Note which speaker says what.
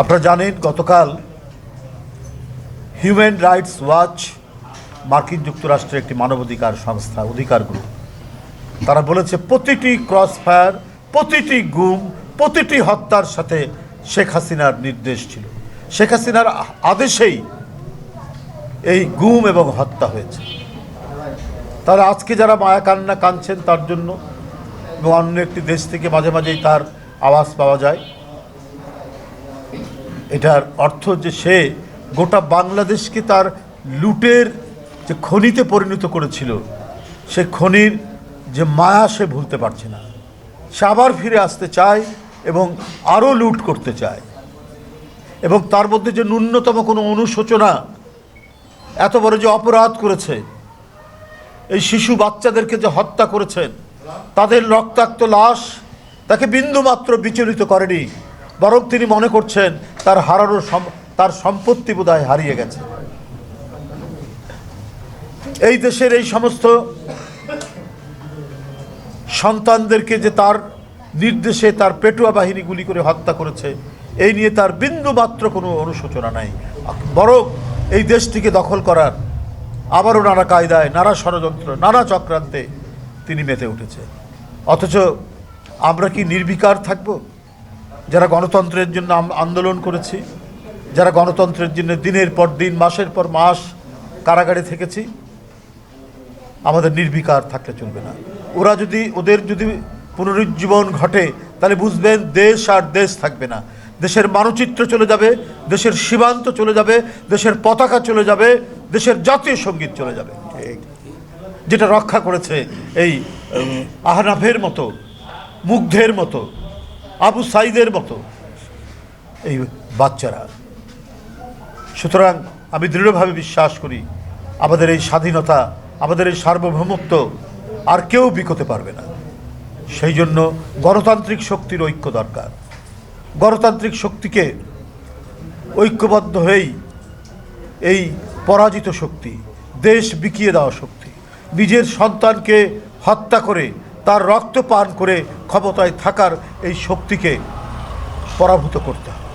Speaker 1: আপনারা জানেন গতকাল হিউম্যান রাইটস ওয়াচ মার্কিন যুক্তরাষ্ট্রের একটি মানবাধিকার সংস্থা অধিকার গ্রুপ তারা বলেছে প্রতিটি ক্রসফায়ার, প্রতিটি গুম, প্রতিটি হত্যার সাথে শেখ হাসিনার নির্দেশ ছিল। শেখ হাসিনার আদেশেই এই গুম এবং হত্যা হয়েছে। তারা আজকে যারা মায়া কান্না কাঁদছেন তার জন্য, এবং অন্য একটি দেশ থেকে মাঝে মাঝেই তার আওয়াজ পাওয়া যায়, এটার অর্থ যে সে গোটা বাংলাদেশকে তার লুটের যে খনিতে পরিণত করেছিল, সে খনির যে মায়া সে ভুলতে পারছে না। সে আবার ফিরে আসতে চায় এবং আরও লুট করতে চায়, এবং তার মধ্যে যে ন্যূনতম কোনো অনুশোচনা, এত বড় যে অপরাধ করেছে, এই শিশু বাচ্চাদেরকে যে হত্যা করেছেন, তাদের রক্তাক্ত লাশ তাকে বিন্দুমাত্র বিচলিত করেনি, বরং তিনি মনে করছেন তার হারানো তার সম্পত্তি বোধহয় হারিয়ে গেছে। এই দেশের এই সমস্ত সন্তানদেরকে যে তার নির্দেশে তার পেটুয়া বাহিনী গুলি করে হত্যা করেছে, এই নিয়ে তার বিন্দুমাত্র কোনো অনুশোচনা নাই, বরং এই দেশটিকে দখল করার আবারও নানা কায়দায়, নানা ষড়যন্ত্র, নানা চক্রান্তে তিনি মেতে উঠেছে। অথচ আমরা কি নির্বিকার থাকব? যারা গণতন্ত্রের জন্য আন্দোলন করেছি, যারা গণতন্ত্রের জন্য দিনের পর দিন, মাসের পর মাস কারাগারে থেকেছি, আমাদের নির্বিকার থাকলে চলবে না। ওদের যদি পুনরুজ্জীবন ঘটে, তাহলে বুঝবেন দেশ আর দেশ থাকবে না। দেশের মানচিত্র চলে যাবে, দেশের সীমান্ত চলে যাবে, দেশের পতাকা চলে যাবে, দেশের জাতীয় সঙ্গীত চলে যাবে, যেটা রক্ষা করেছে এই আহনাফের মতো, মুগ্ধের মতো, আবু সাইদের মতো এই বাচ্চারা। সুতরাং আমি দৃঢ়ভাবে বিশ্বাস করি আমাদের এই স্বাধীনতা, আমাদের এই সার্বভৌমত্ব আর কেউ বিকোতে পারবে না। সেই জন্য গণতান্ত্রিক শক্তির ঐক্য দরকার। গণতান্ত্রিক শক্তিকে ঐক্যবদ্ধ হয়েই এই পরাজিত শক্তি, দেশ বিকিয়ে দেওয়া শক্তি, নিজের সন্তানকে হত্যা করে তার রক্ত পান করে ক্ষমতায় থাকার এই শক্তিকে পরাভূত করতে হবে।